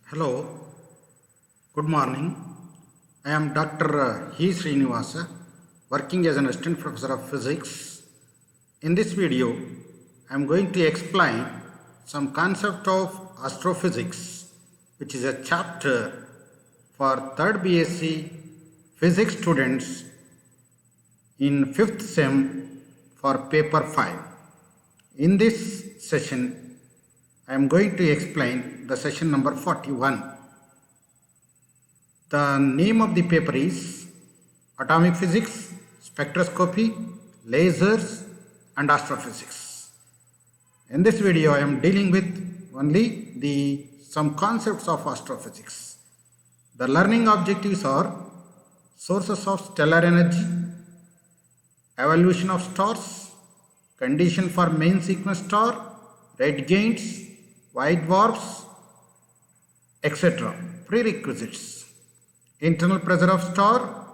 Hello, good morning. I am Dr. He Srinivasa, working as an assistant professor of physics. In this video, I am going to explain some concept of astrophysics, which is a chapter for 3rd BSc physics students in 5th sem for paper 5. In this session, I am going to explain the session number 41. The name of the paper is Atomic Physics, Spectroscopy, Lasers and Astrophysics. In this video, I am dealing with only some concepts of astrophysics. The learning objectives are sources of stellar energy, evolution of stars, condition for main sequence star, red giants, white dwarfs, etc. Prerequisites: internal pressure of star,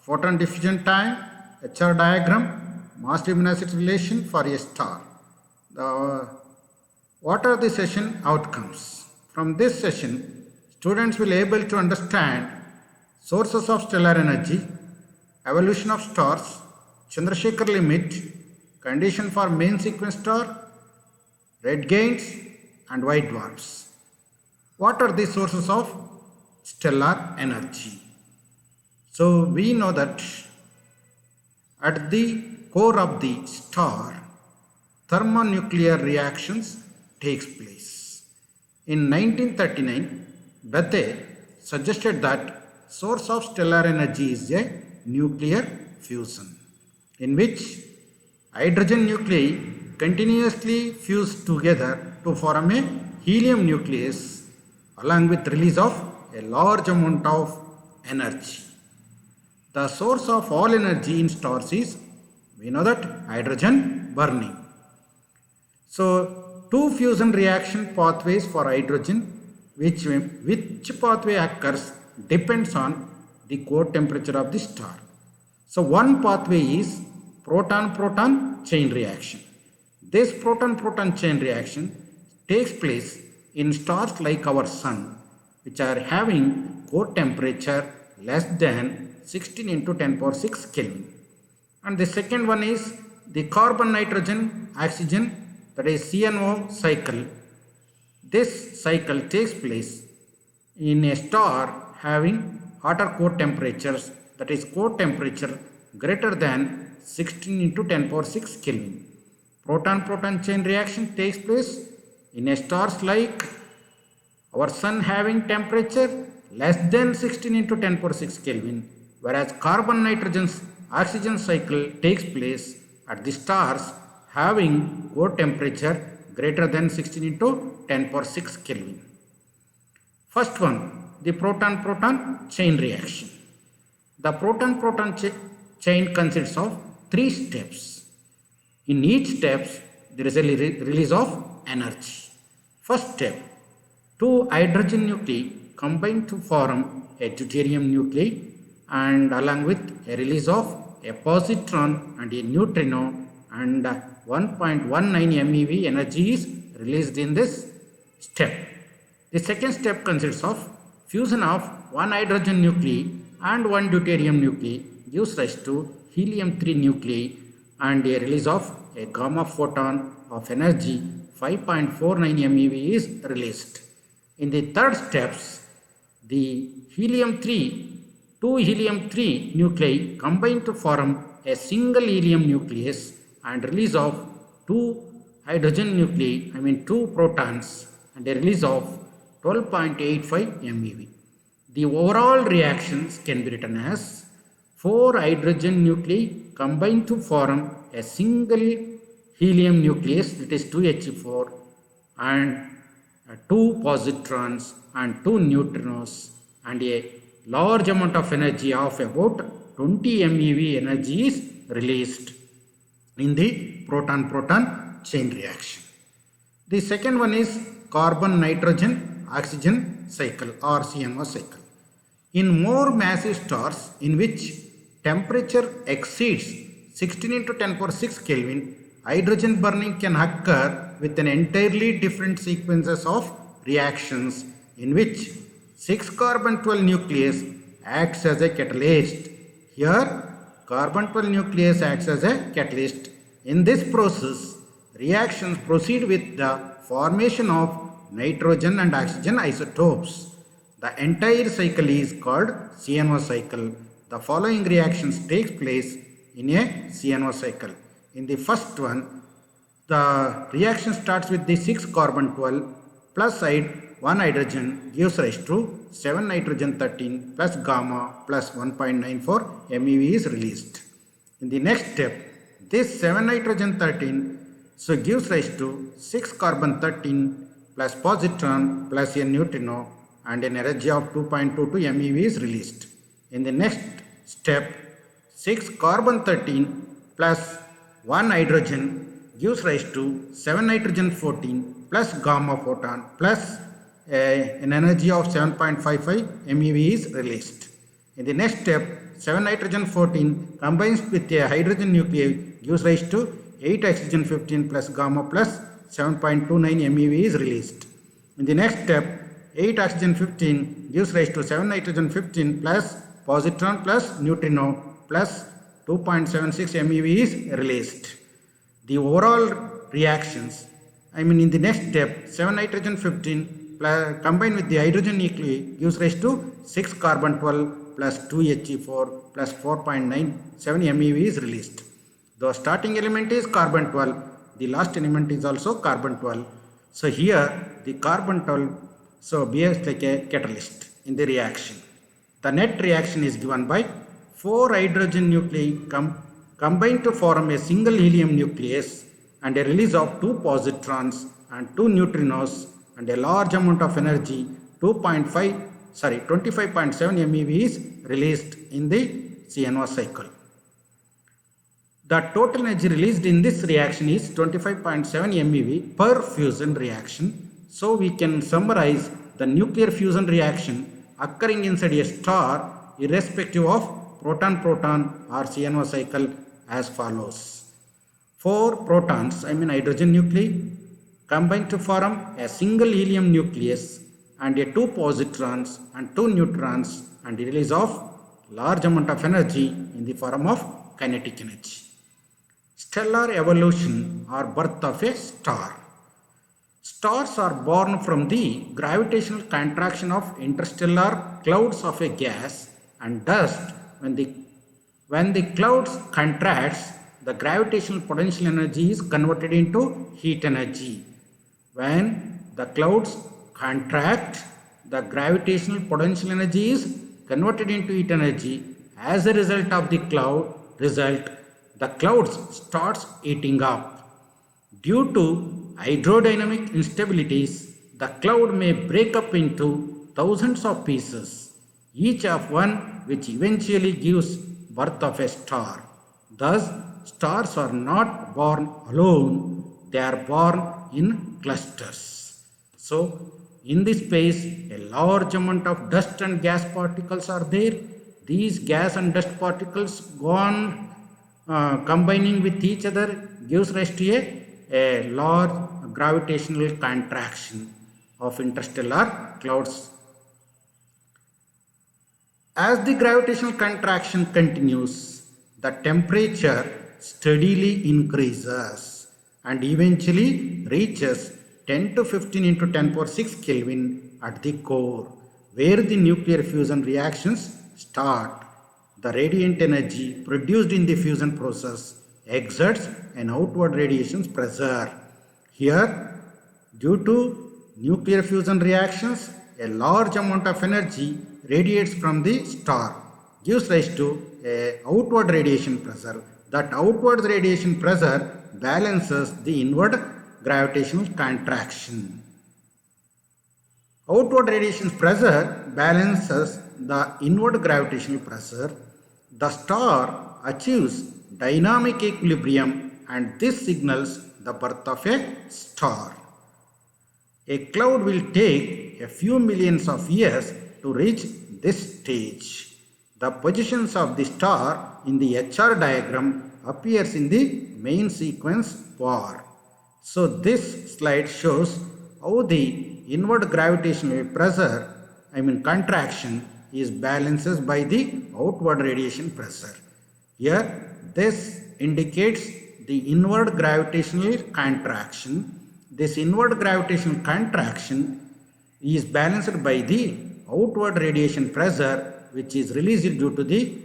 photon diffusion time, HR diagram, mass luminosity relation for a star. What are the session outcomes? From this session, students will be able to understand sources of stellar energy, evolution of stars, Chandrasekhar limit, condition for main sequence star, red giants and white dwarfs. What are the sources of stellar energy? So we know that at the core of the star, thermonuclear reactions takes place. In 1939, Bethe suggested that source of stellar energy is a nuclear fusion, in which hydrogen nuclei continuously fuse together to form a helium nucleus along with release of a large amount of energy. The source of all energy in stars is, we know that, hydrogen burning. So, two fusion reaction pathways for hydrogen, which pathway occurs depends on the core temperature of the star. So, one pathway is proton-proton chain reaction. This proton-proton chain reaction takes place in stars like our Sun, which are having core temperature less than 16 into 10 power 6 Kelvin. And the second one is the carbon-nitrogen-oxygen, that is CNO cycle. This cycle takes place in a star having hotter core temperatures, that is core temperature greater than 16 into 10 power 6 Kelvin. Proton-proton chain reaction takes place in a stars like our Sun having temperature less than 16 into 10 power 6 Kelvin, whereas carbon-nitrogen-oxygen cycle takes place at the stars having core temperature greater than 16 into 10 power 6 Kelvin. First one, the proton-proton chain reaction. The proton-proton chain consists of 3 steps. In each step, there is a release of energy. First step, 2 hydrogen nuclei combine to form a deuterium nuclei, and along with a release of a positron and a neutrino, and 1.19 MeV energy is released in this step. The second step consists of fusion of 1 hydrogen nuclei and 1 deuterium nuclei gives rise to helium-3 nuclei, and a release of a gamma photon of energy 5.49 MeV is released. In the third steps, the two helium-3 nuclei combine to form a single helium nucleus, and release of 2 hydrogen nuclei, 2 protons, and a release of 12.85 MeV. The overall reactions can be written as 4 hydrogen nuclei combine to form a single helium nucleus, that is 2He4, and 2 positrons and 2 neutrinos, and a large amount of energy of about 20 MeV energy is released in the proton-proton chain reaction. The second one is carbon-nitrogen-oxygen cycle or CNO cycle. In more massive stars in which temperature exceeds 16 into 10 power 6 Kelvin, hydrogen burning can occur with an entirely different sequences of reactions in which 6 carbon 12 nucleus acts as a catalyst. Here carbon 12 nucleus acts as a catalyst. In this process, reactions proceed with the formation of nitrogen and oxygen isotopes. The entire cycle is called CNO cycle. The following reactions take place in a CNO cycle. In the first one, the reaction starts with the 6 carbon 12 plus 1 hydrogen gives rise to 7 nitrogen 13 plus gamma plus 1.94 MeV is released. In the next step, this 7 nitrogen 13 gives rise to 6 carbon 13 plus positron plus a neutrino and an energy of 2.22 MeV is released. In the next step, 6 carbon 13 plus 1 hydrogen gives rise to 7 nitrogen 14 plus gamma photon plus an energy of 7.55 MeV is released. In the next step, 7 nitrogen 14 combines with a hydrogen nuclei gives rise to 8 oxygen 15 plus gamma plus 7.29 MeV is released. In the next step, 8 oxygen 15 gives rise to 7 nitrogen 15 plus positron plus neutrino plus 2.76 MeV is released. The overall reactions, in the next step, 7 nitrogen 15 combined with the hydrogen nuclei gives rise to 6 carbon 12 plus 2 He4 plus 4.97 MeV is released. The starting element is carbon 12, the last element is also carbon 12. So here the carbon 12 behaves like a catalyst in the reaction. The net reaction is given by 4 hydrogen nuclei combine to form a single helium nucleus and a release of 2 positrons and 2 neutrinos and a large amount of energy 25.7 MeV is released in the CNO cycle. The total energy released in this reaction is 25.7 MeV per fusion reaction. So we can summarize the nuclear fusion reaction occurring inside a star irrespective of proton-proton or CNO cycle as follows. 4 protons, hydrogen nuclei, combine to form a single helium nucleus and a 2 positrons and 2 neutrons and the release of large amount of energy in the form of kinetic energy. Stellar evolution or birth of a star. Stars are born from the gravitational contraction of interstellar clouds of a gas and dust. When the clouds contracts, the gravitational potential energy is converted into heat energy. When the clouds contract, the gravitational potential energy is converted into heat energy. As a result of the the clouds starts heating up. Due to hydrodynamic instabilities, the cloud may break up into thousands of pieces, each of one which eventually gives birth of a star. Thus, stars are not born alone, they are born in clusters. So, in this space, a large amount of dust and gas particles are there. These gas and dust particles go on combining with each other gives rise to a large gravitational contraction of interstellar clouds. As the gravitational contraction continues, the temperature steadily increases and eventually reaches 10 to 15 into 10 power 6 Kelvin at the core, where the nuclear fusion reactions start. The radiant energy produced in the fusion process exerts an outward radiation pressure. Here, due to nuclear fusion reactions, a large amount of energy radiates from the star, gives rise to an outward radiation pressure. That outward radiation pressure balances the inward gravitational contraction. Outward radiation pressure balances the inward gravitational pressure. The star achieves dynamic equilibrium and this signals the birth of a star. A cloud will take a few millions of years to reach this stage. The positions of the star in the HR diagram appears in the main sequence bar. So this slide shows how the inward gravitational pressure, contraction, is balanced by the outward radiation pressure. Here, this indicates the inward gravitational contraction. This inward gravitational contraction is balanced by the outward radiation pressure, which is released due to the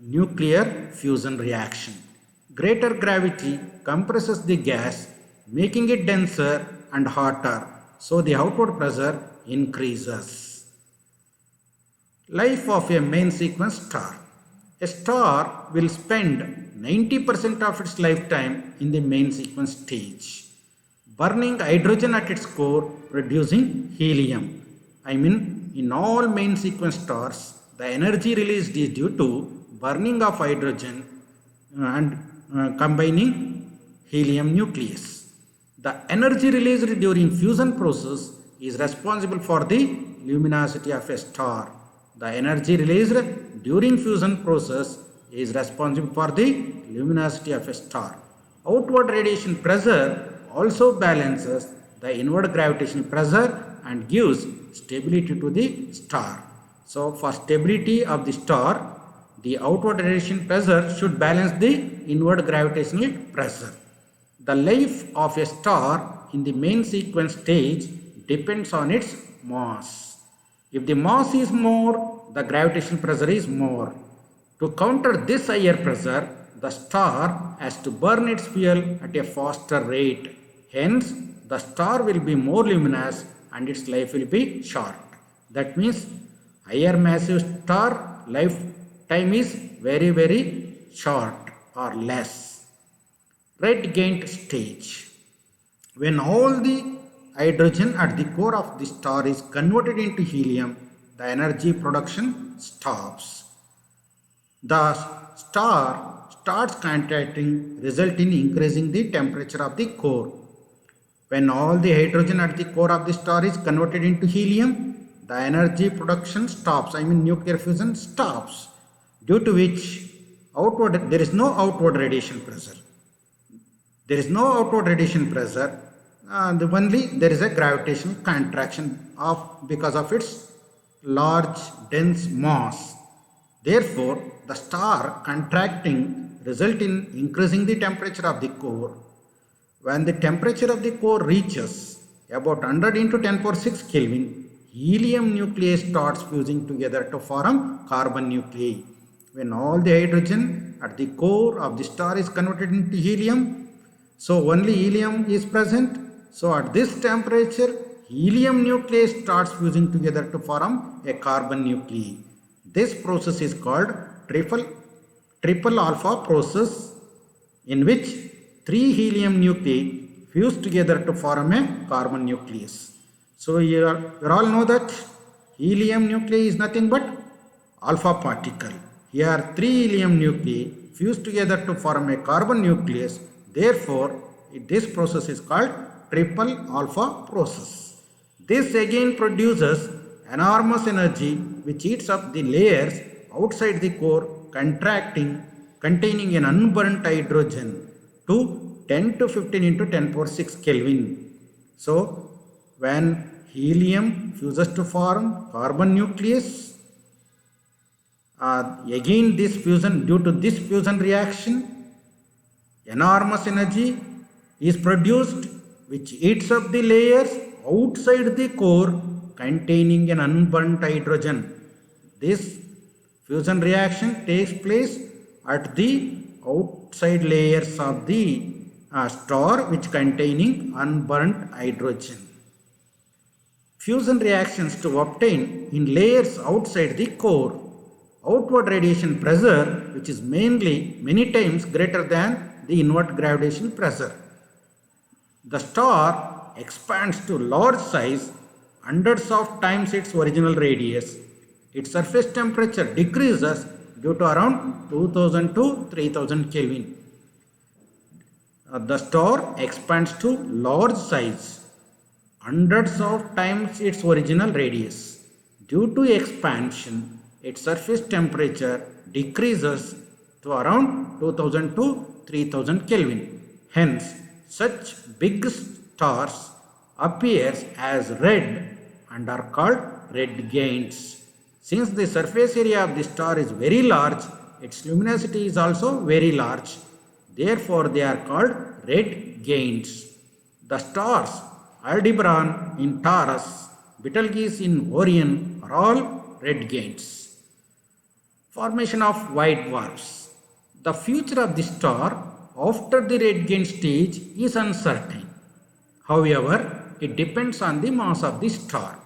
nuclear fusion reaction. Greater gravity compresses the gas, making it denser and hotter, so the outward pressure increases. Life of a main sequence star. A star will spend 90% of its lifetime in the main sequence stage, burning hydrogen at its core, producing helium. In all main sequence stars, the energy released is due to burning of hydrogen and combining helium nucleus. The energy released during fusion process is responsible for the luminosity of a star. The energy released during fusion process is responsible for the luminosity of a star. Outward radiation pressure also balances the inward gravitational pressure and gives stability to the star. So, for stability of the star, the outward radiation pressure should balance the inward gravitational pressure. The life of a star in the main sequence stage depends on its mass. If the mass is more, the gravitational pressure is more. To counter this higher pressure, the star has to burn its fuel at a faster rate. Hence, the star will be more luminous and its life will be short. That means, higher massive star lifetime is very, very short or less. Red giant stage. When all the hydrogen at the core of the star is converted into helium, the energy production stops. The star starts contracting, resulting in increasing the temperature of the core. When all the hydrogen at the core of the star is converted into helium, the energy production stops, nuclear fusion stops, due to which there is no outward radiation pressure. There is no outward radiation pressure, only there is a gravitational contraction because of its large dense mass. Therefore, the star contracting result in increasing the temperature of the core. When the temperature of the core reaches about 100 into 10 power 6 Kelvin, helium nuclei starts fusing together to form carbon nuclei. When all the hydrogen at the core of the star is converted into helium, so only helium is present. So at this temperature, helium nuclei starts fusing together to form a carbon nuclei. This process is called triple alpha process, in which 3 helium nuclei fuse together to form a carbon nucleus. So you all know that helium nuclei is nothing but alpha particle. Here 3 helium nuclei fuse together to form a carbon nucleus. Therefore, this process is called triple alpha process. This again produces enormous energy which heats up the layers outside the core, containing an unburnt hydrogen to 10 to 15 into 10 power 6 Kelvin. So, when helium fuses to form carbon nucleus, again this fusion, due to this fusion reaction, enormous energy is produced which heats up the layers outside the core containing an unburnt hydrogen. This fusion reaction takes place at the outside layers of the star which containing unburnt hydrogen. Fusion reactions to obtain in layers outside the core. Outward radiation pressure, which is many times greater than the inward gravitational pressure. The star expands to large size, hundreds of times its original radius. Its surface temperature decreases due to around 2000 to 3000 Kelvin. The star expands to large size, hundreds of times its original radius. Due to expansion, its surface temperature decreases to around 2000 to 3000 Kelvin. Hence, such big stars appears as red and are called red giants. Since the surface area of the star is very large, its luminosity is also very large. Therefore, they are called red giants. The stars Aldebaran in Taurus, Betelgeuse in Orion are all red giants. Formation of white dwarfs. The future of the star after the red giant stage is uncertain. However, it depends on the mass of the star.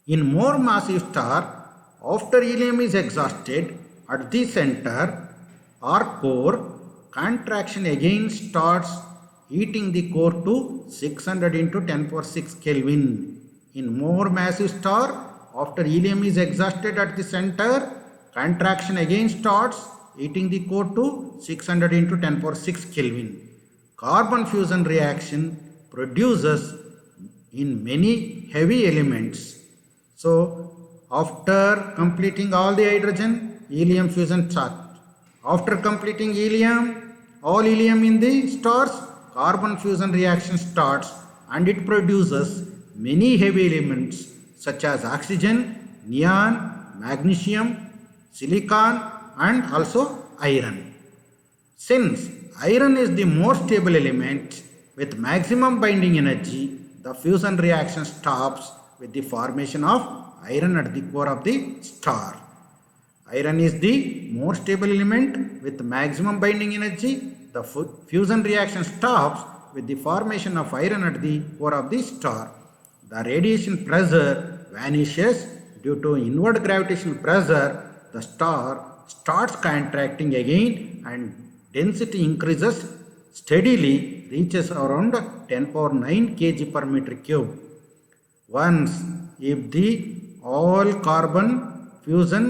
In more massive star, after helium is exhausted at the center or core, contraction again starts heating the core to 600 into 10 power 6 Kelvin. In more massive star, after helium is exhausted at the center, contraction again starts heating the core to 600 into 10 power 6 Kelvin. Carbon fusion reaction produces in many heavy elements. So, after completing all the hydrogen, helium fusion starts. After completing helium, all helium in the stars, carbon fusion reaction starts and it produces many heavy elements such as oxygen, neon, magnesium, silicon and also iron. Since iron is the most stable element with maximum binding energy, the fusion reaction stops with the formation of iron at the core of the star. Iron is the more stable element with maximum binding energy. The fusion reaction stops with the formation of iron at the core of the star. The radiation pressure vanishes due to inward gravitational pressure. The star starts contracting again and density increases steadily, reaches around 10 power 9 kg per meter cube. Once if the all carbon fusion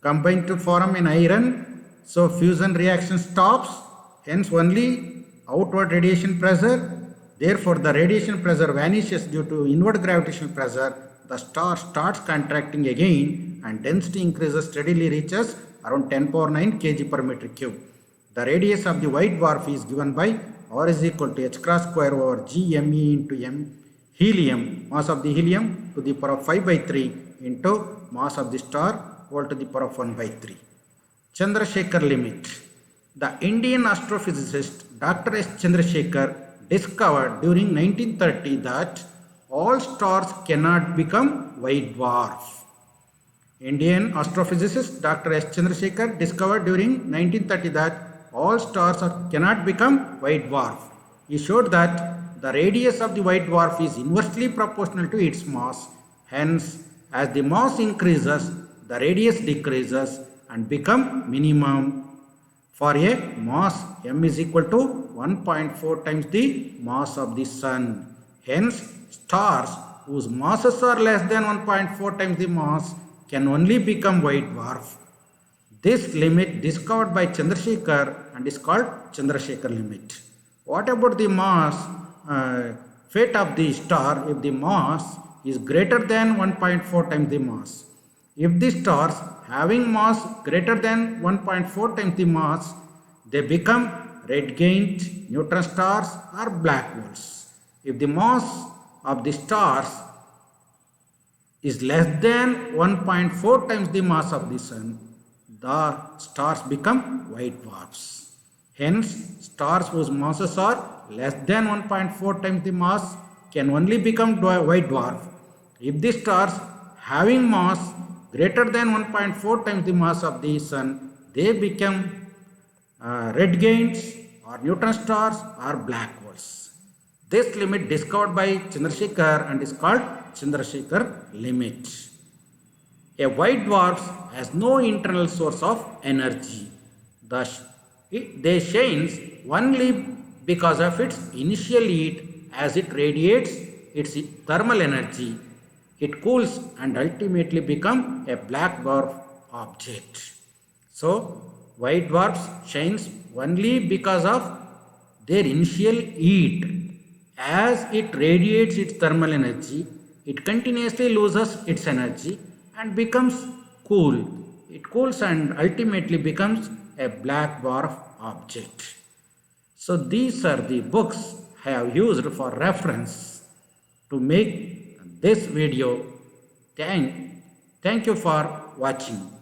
combine to form an iron, so fusion reaction stops, hence only outward radiation pressure. Therefore, the radiation pressure vanishes due to inward gravitational pressure. The star starts contracting again and density increases steadily, reaches around 10 power 9 kg per meter cube. The radius of the white dwarf is given by R is equal to h cross square over g me into m helium, mass of the helium to the power of 5 by 3 into mass of the star whole to the power of 1 by 3. Chandrasekhar limit. The Indian astrophysicist Dr. S. Chandrasekhar discovered during 1930 that all stars cannot become white dwarf. Indian astrophysicist Dr. S. Chandrasekhar discovered during 1930 that all stars cannot become white dwarf. He showed that the radius of the white dwarf is inversely proportional to its mass. Hence, as the mass increases, the radius decreases and become minimum. For a mass, m is equal to 1.4 times the mass of the sun. Hence, stars whose masses are less than 1.4 times the mass can only become white dwarf. This limit discovered by Chandrasekhar and is called Chandrasekhar limit. What about the mass, fate of the star if the mass is greater than 1.4 times the mass? If the stars having mass greater than 1.4 times the mass, they become red giant, neutron stars or black holes. If the mass of the stars is less than 1.4 times the mass of the sun, the stars become white dwarfs. Hence, stars whose masses are less than 1.4 times the mass can only become white dwarf. If the stars having mass greater than 1.4 times the mass of the sun, they become red giants or neutron stars or black holes. This limit discovered by Chandrasekhar and is called Chandrasekhar limit. A white dwarf has no internal source of energy. Thus, they shines only because of its initial heat. As it radiates its thermal energy, it cools and ultimately become a black dwarf object. So, white dwarfs shines only because of their initial heat. As it radiates its thermal energy, it continuously loses its energy and becomes cool. It cools and ultimately becomes a black dwarf object. So these are the books I have used for reference to make this video. Thank you for watching.